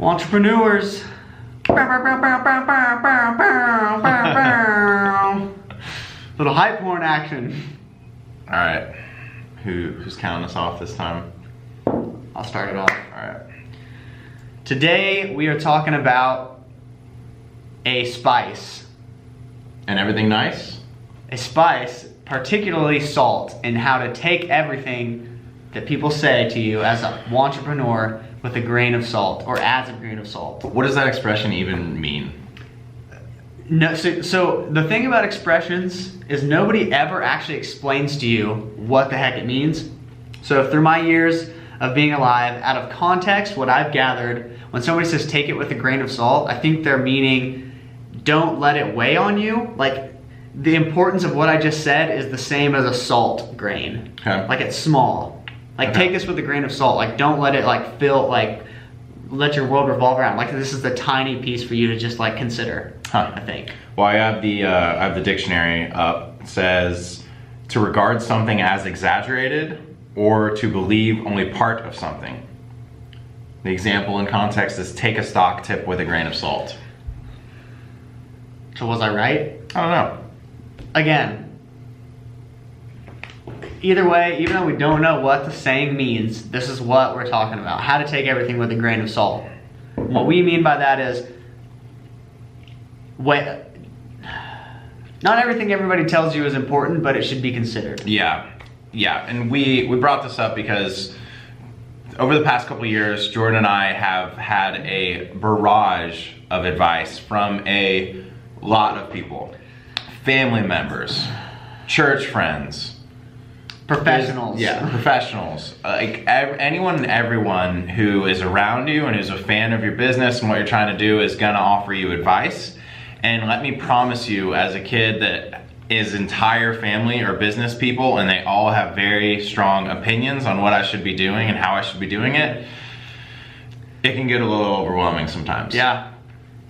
Entrepreneurs. Little hype horn action. All right, who's counting us off this time? I'll start it off. All right. Today we are talking about a spice. And everything nice? A spice, particularly salt, and how to take everything that people say to you as an entrepreneur with a grain of salt, or as a grain of salt. What does that expression even mean? No, so the thing about expressions is nobody ever actually explains to you what the heck it means. So through my years of being alive, out of context, what I've gathered, when somebody says take it with a grain of salt, I think they're meaning don't let it weigh on you. Like, the importance of what I just said is the same as a salt grain. Okay. Like, it's small. Like, take this with a grain of salt. Like, don't let it like fill, like, let your world revolve around. Like, this is the tiny piece for you to just like consider. I think. Well, I have the dictionary up. It says to regard something as exaggerated or to believe only part of something. The example in context is take a stock tip with a grain of salt. So was I right? I don't know. Again, either way, even though we don't know what the saying means, this is what we're talking about. How to take everything with a grain of salt. What we mean by that is, not everything everybody tells you is important, but it should be considered. Yeah, and we brought this up because over the past couple of years, Jordan and I have had a barrage of advice from a lot of people. Family members, church friends, professionals. Yeah, professionals. Like anyone and everyone who is around you and who's a fan of your business and what you're trying to do is gonna offer you advice. And let me promise you, as a kid that is entire family or business people and they all have very strong opinions on what I should be doing and how I should be doing it, it can get a little overwhelming sometimes. Yeah.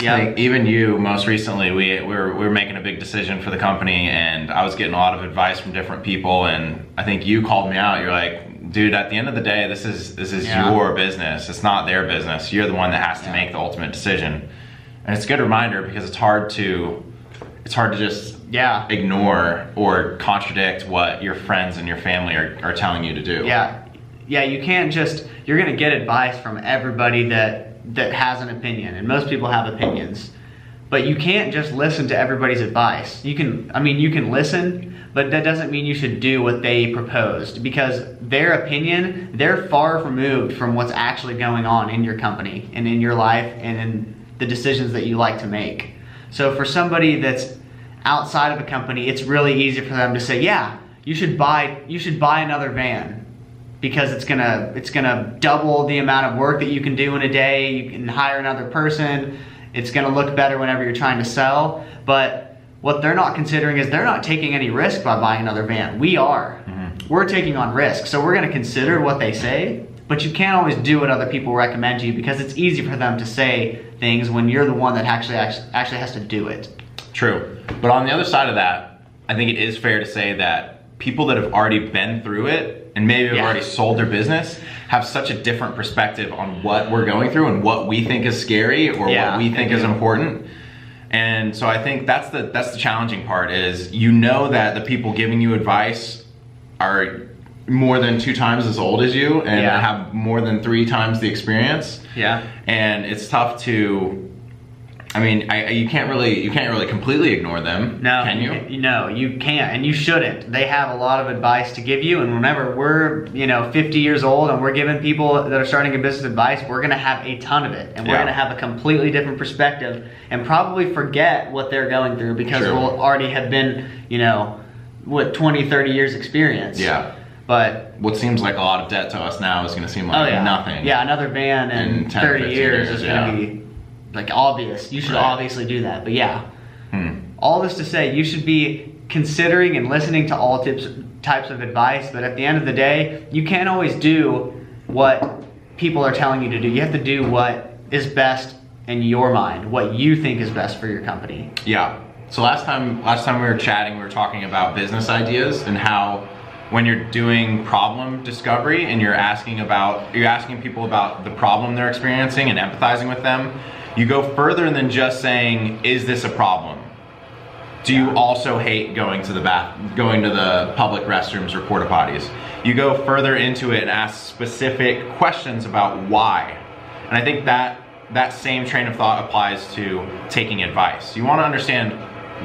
Yeah. Like even you, most recently, we were making a big decision for the company, and I was getting a lot of advice from different people, and I think you called me out. You're like, dude, at the end of the day, this is your business. It's not their business. You're the one that has to make the ultimate decision. And it's a good reminder because it's hard to just ignore or contradict what your friends and your family are telling you to do. Yeah, you can't just, you're gonna get advice from everybody that has an opinion, and most people have opinions, but you can't just listen to everybody's advice. You can listen, but that doesn't mean you should do what they proposed, because their opinion, they're far removed from what's actually going on in your company and in your life and in the decisions that you like to make. So for somebody that's outside of a company, it's really easy for them to say, yeah, you should buy another van because it's gonna double the amount of work that you can do in a day. You can hire another person. It's gonna look better whenever you're trying to sell. But what they're not considering is they're not taking any risk by buying another van. We are. Mm-hmm. We're taking on risk. So we're gonna consider what they say, but you can't always do what other people recommend to you because it's easy for them to say things when you're the one that actually has to do it. True. But on the other side of that, I think it is fair to say that people that have already been through it and maybe have already sold their business have such a different perspective on what we're going through and what we think is scary or what we think is important. And so I think that's the challenging part is, you know, that the people giving you advice are more than 2 times as old as you and have more than 3 times the experience. Yeah. And it's tough to, I mean, you can't really completely ignore them. No, can you? No, you can't, and you shouldn't. They have a lot of advice to give you, and whenever we're 50 years old and we're giving people that are starting a business advice, we're gonna have a ton of it, and we're gonna have a completely different perspective, and probably forget what they're going through because we'll already have been, 20, 30 years experience. Yeah. But what seems like a lot of debt to us now is gonna seem like nothing. Yeah, another van in 10, 30 years is gonna be like obvious. You should obviously do that, but all this to say, you should be considering and listening to all types of advice, but at the end of the day, you can't always do what people are telling you to do. You have to do what is best in your mind, what you think is best for your company. Yeah. So last time we were chatting, we were talking about business ideas and how when you're doing problem discovery and you're asking people about the problem they're experiencing and empathizing with them, you go further than just saying, is this a problem? Do you also hate going to the public restrooms or porta potties? You go further into it and ask specific questions about why. And I think that same train of thought applies to taking advice. You want to understand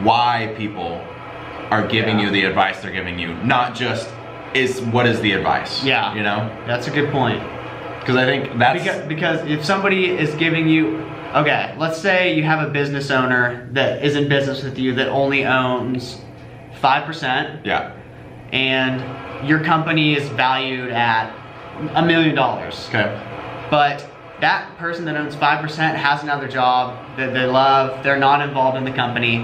why people are giving you the advice they're giving you, not just what is the advice. Yeah. You know? That's a good point. Because I think that's... Because if somebody is giving you, okay, let's say you have a business owner that is in business with you that only owns 5%. Yeah. And your company is valued at $1 million. Okay. But that person that owns 5% has another job that they love, they're not involved in the company,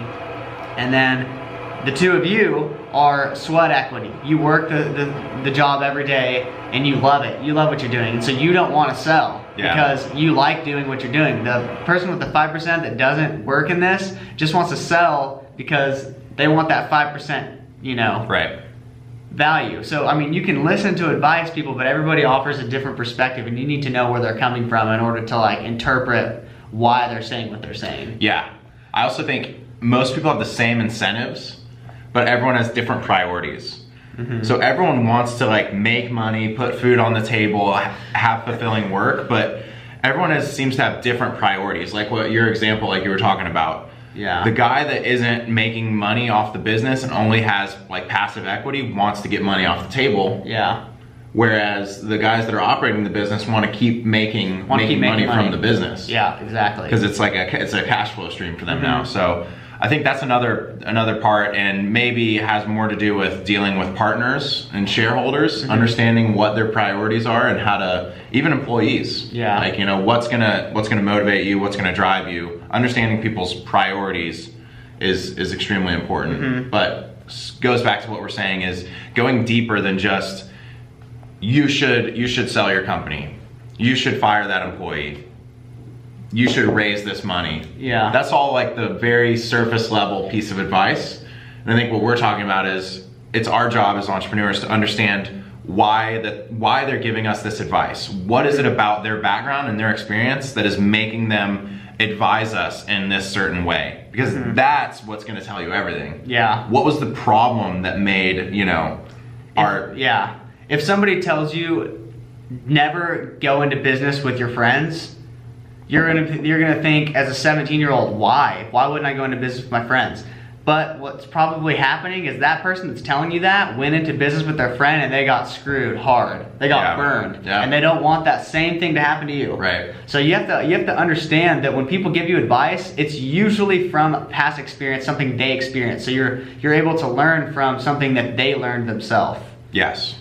and then the two of you are sweat equity. You work the job every day and you love it. You love what you're doing. And so you don't want to sell because you like doing what you're doing. The person with the 5% that doesn't work in this just wants to sell because they want that 5%, right, value. So, I mean, you can listen to advice people, but everybody offers a different perspective and you need to know where they're coming from in order to like interpret why they're saying what they're saying. Yeah. I also think most people have the same incentives, but everyone has different priorities. Mm-hmm. So everyone wants to like make money, put food on the table, have fulfilling work, but everyone seems to have different priorities. Like what your example, like you were talking about. Yeah. The guy that isn't making money off the business and only has like passive equity wants to get money off the table. Yeah. Whereas the guys that are operating the business want to keep making money from the business. Yeah, exactly. Because it's like it's a cash flow stream for them now. So I think that's another part, and maybe has more to do with dealing with partners and shareholders, understanding what their priorities are and how to, even employees. Yeah. Like, what's gonna motivate you, what's gonna drive you. Understanding people's priorities is extremely important. But goes back to what we're saying is going deeper than just you should sell your company. You should fire that employee. You should raise this money. Yeah. That's all like the very surface level piece of advice. And I think what we're talking about is it's our job as entrepreneurs to understand why they're giving us this advice. What is it about their background and their experience that is making them advise us in this certain way? Because that's what's going to tell you everything. Yeah. What was the problem that made, If somebody tells you never go into business with your friends, you're gonna think as a 17-year-old, why wouldn't I go into business with my friends? But what's probably happening is that person that's telling you that went into business with their friend and they got screwed hard. They got burned, and they don't want that same thing to happen to you. Right. So you have to understand that when people give you advice, it's usually from past experience, something they experienced. So you're able to learn from something that they learned themselves. Yes.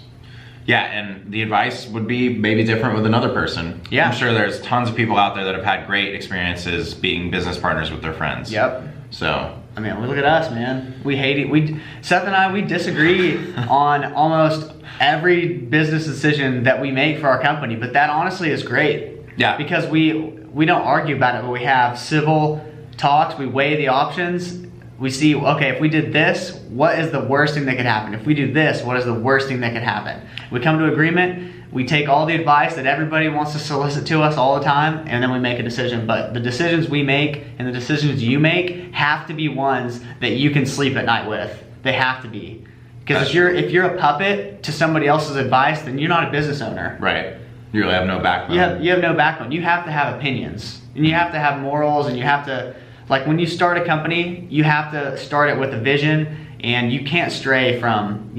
Yeah, and the advice would be maybe different with another person. Yeah. I'm sure there's tons of people out there that have had great experiences being business partners with their friends. Yep. So, I mean, look at us, man. We hate it. Seth and I, we disagree on almost every business decision that we make for our company, but that honestly is great. Yeah. Because we don't argue about it, but we have civil talks, we weigh the options. We see, okay, if we did this, what is the worst thing that could happen? If we do this, what is the worst thing that could happen? We come to agreement, we take all the advice that everybody wants to solicit to us all the time, and then we make a decision. But the decisions we make and the decisions you make have to be ones that you can sleep at night with. They have to be. Because if you're a puppet to somebody else's advice, then you're not a business owner. right. You really have no backbone. You have no backbone. You have to have opinions, and you have to have morals, and you have to, like when you start a company, you have to start it with a vision, and you can't stray from,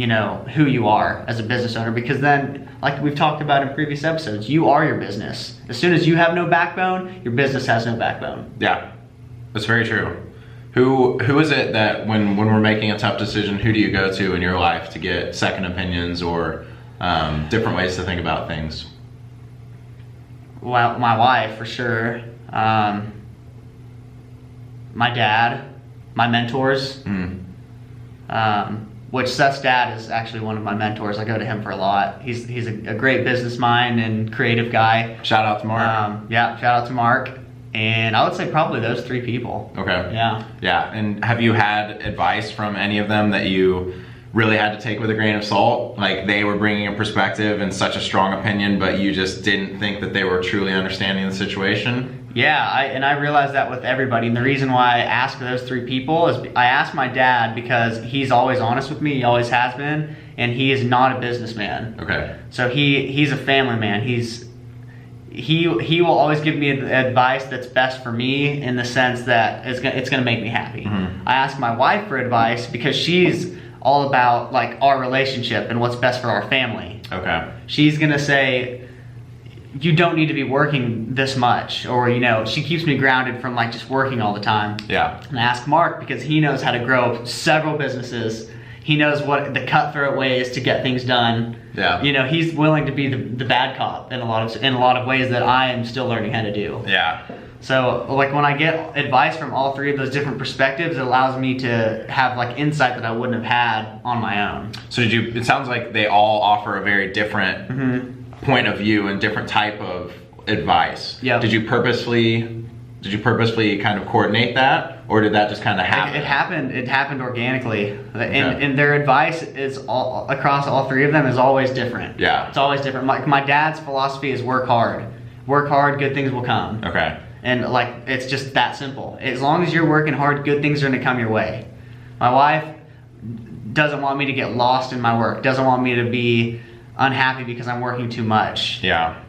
who you are as a business owner, because then, like we've talked about in previous episodes, you are your business. As soon as you have no backbone, your business has no backbone. Yeah, that's very true. Who is it that when we're making a tough decision, who do you go to in your life to get second opinions or different ways to think about things? Well, my wife, for sure. My dad, my mentors, which Seth's dad is actually one of my mentors. I go to him for a lot. He's a great business mind and creative guy. Shout out to Mark. Shout out to Mark. And I would say probably those three people. Okay. Yeah. Yeah, and have you had advice from any of them that you really had to take with a grain of salt? Like they were bringing a perspective and such a strong opinion, but you just didn't think that they were truly understanding the situation? Yeah, I realized that with everybody. And the reason why I asked those 3 people is I asked my dad because he's always honest with me. He always has been. And he is not a businessman. Okay. So he's a family man. He will always give me advice that's best for me in the sense that it's gonna make me happy. Mm-hmm. I ask my wife for advice because she's all about like our relationship and what's best for our family. Okay. She's gonna say, you don't need to be working this much, or she keeps me grounded from like just working all the time. Yeah. And I ask Mark because he knows how to grow several businesses. He knows what the cutthroat ways to get things done. Yeah. He's willing to be the bad cop in a lot of ways that I am still learning how to do. Yeah. So like when I get advice from all 3 of those different perspectives, it allows me to have like insight that I wouldn't have had on my own. So it sounds like they all offer a very different point of view and different type of advice. Yeah. Did you purposely kind of coordinate that, or did that just kind of happen? It happened organically. And their advice is all across all 3 of them is always different. Yeah. It's always different. My dad's philosophy is work hard. Work hard, good things will come. Okay. And like it's just that simple. As long as you're working hard, good things are gonna come your way. My wife doesn't want me to get lost in my work, doesn't want me to be unhappy because I'm working too much. Yeah.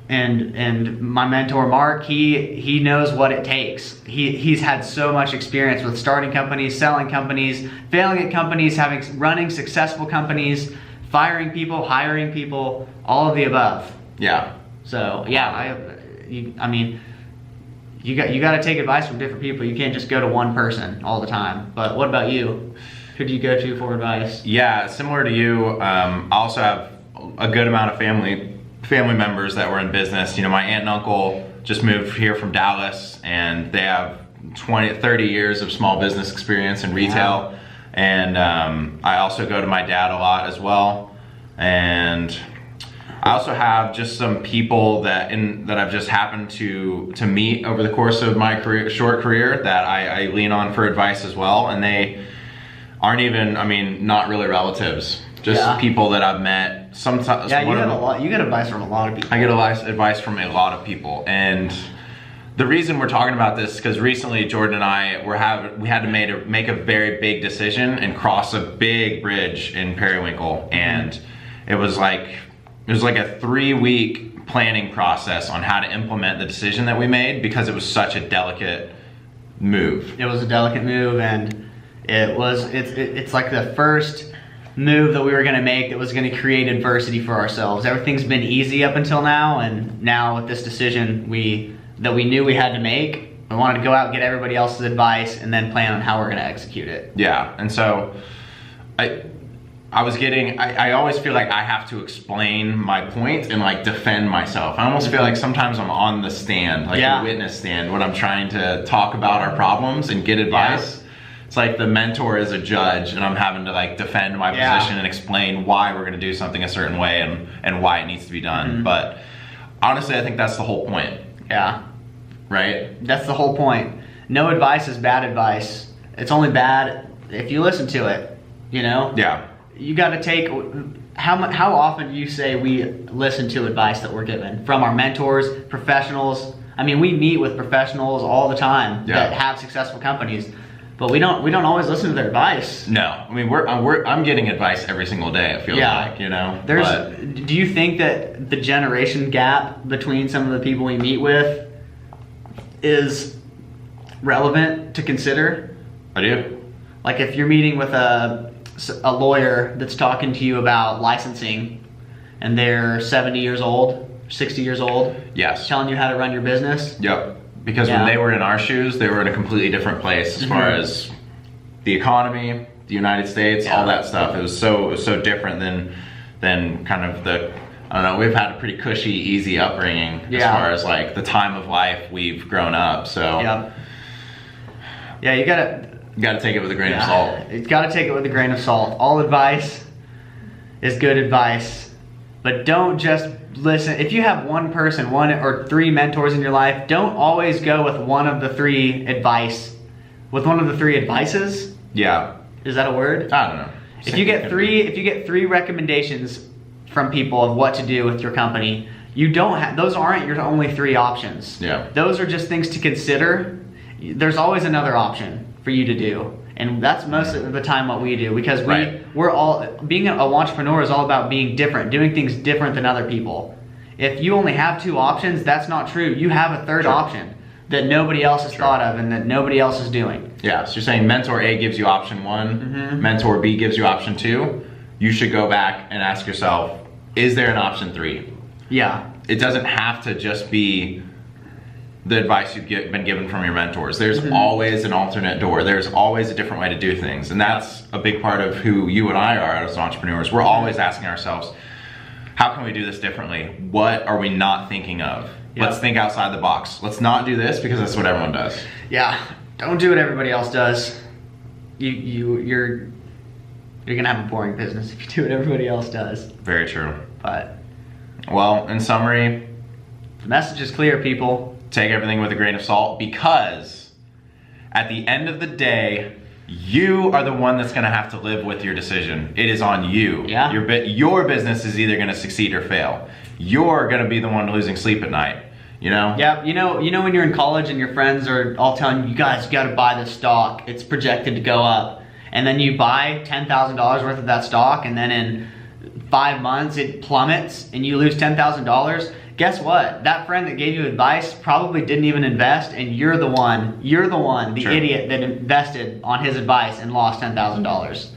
And my mentor Mark, he knows what it takes. He's had so much experience with starting companies, selling companies, failing at companies, running successful companies, firing people, hiring people, all of the above. Yeah. So yeah, I mean, you got to take advice from different people. You can't just go to one person all the time. But what about you? Who do you go to for advice? Yeah, similar to you, I also have a good amount of family members that were in business. My aunt and uncle just moved here from Dallas, and they have 30 years of small business experience in retail. Wow. And I also go to my dad a lot as well. And I also have just some people that I've just happened to meet over the course of my short career that I lean on for advice as well. And they aren't even, not really relatives, just people that I've met. Sometimes. Yeah, you get advice from a lot of people. I get advice from a lot of people, and the reason we're talking about this is because recently Jordan and I we had to make a very big decision and cross a big bridge in Periwinkle, and it was like a 3-week planning process on how to implement the decision that we made because it was such a delicate move. It was a delicate move, and it's like the first move that we were going to make that was going to create adversity for ourselves. Everything's been easy up until now, and now with this decision that we knew we had to make, we wanted to go out and get everybody else's advice and then plan on how we're going to execute it. Yeah, and so I always feel like I have to explain my point and like defend myself. I almost feel like sometimes I'm on the stand, like the witness stand, when I'm trying to talk about our problems and get advice. Yeah. It's like the mentor is a judge, and I'm having to like defend my position and explain why we're going to do something a certain way and why it needs to be done. But honestly, I think that's the whole point. Yeah. Right? That's the whole point. No advice is bad advice. It's only bad if you listen to it, Yeah. You got to take, how often do you say we listen to advice that we're given from our mentors, professionals? We meet with professionals all the time that have successful companies. But we don't always listen to their advice. No, I'm getting advice every single day. It feels like, Do you think that the generation gap between some of the people we meet with is relevant to consider? I do. Like if you're meeting with a lawyer that's talking to you about licensing, and they're 70 years old, 60 years old, yes, telling you how to run your business. Yep. Because when they were in our shoes, they were in a completely different place as far as the economy, the United States, all that stuff. It was so different than kind of I don't know, we've had a pretty cushy, easy upbringing as far as like the time of life we've grown up. So yeah, you gotta take it with a grain of salt. You gotta take it with a grain of salt. All advice is good advice, but don't just listen. If you have one person, 1 or 3 mentors in your life, don't always go with one of the 3 advices. Yeah. Is that a word? I don't know. If you get three recommendations from people of what to do with your company, you don't have, those aren't your only 3 options. Yeah. Those are just things to consider. There's always another option for you to do. And that's most of the time what we do, because we're all, being an entrepreneur is all about being different, doing things different than other people. If you only have 2 options, that's not true. You have a third option that nobody else has thought of and that nobody else is doing. Yeah, so you're saying mentor A gives you option 1, mentor B gives you option 2. You should go back and ask yourself, is there an option 3? Yeah. It doesn't have to just be the advice you've been given from your mentors. There's always an alternate door. There's always a different way to do things. And that's a big part of who you and I are as entrepreneurs. We're always asking ourselves, how can we do this differently? What are we not thinking of? Let's think outside the box. Let's not do this because that's what everyone does. Yeah, don't do what everybody else does. You're gonna have a boring business if you do what everybody else does. Very true. But, well, in summary, the message is clear, people. Take everything with a grain of salt, because at the end of the day, you are the one that's gonna have to live with your decision. It is on you. Yeah. Your business is either gonna succeed or fail. You're gonna be the one losing sleep at night. You know? Yeah, you know when you're in college and your friends are all telling you guys gotta buy this stock, it's projected to go up. And then you buy $10,000 worth of that stock, and then in 5 months it plummets and you lose $10,000. Guess what? That friend that gave you advice probably didn't even invest, and you're the one, the idiot that invested on his advice and lost $10,000.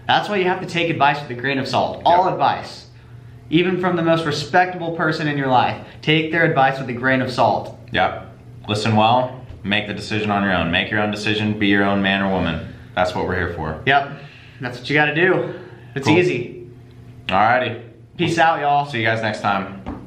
That's why you have to take advice with a grain of salt. All advice. Even from the most respectable person in your life, take their advice with a grain of salt. Yeah. Listen well, make the decision on your own. Make your own decision, be your own man or woman. That's what we're here for. Yep. That's what you gotta do. It's easy. Alrighty. Peace out, y'all. See you guys next time.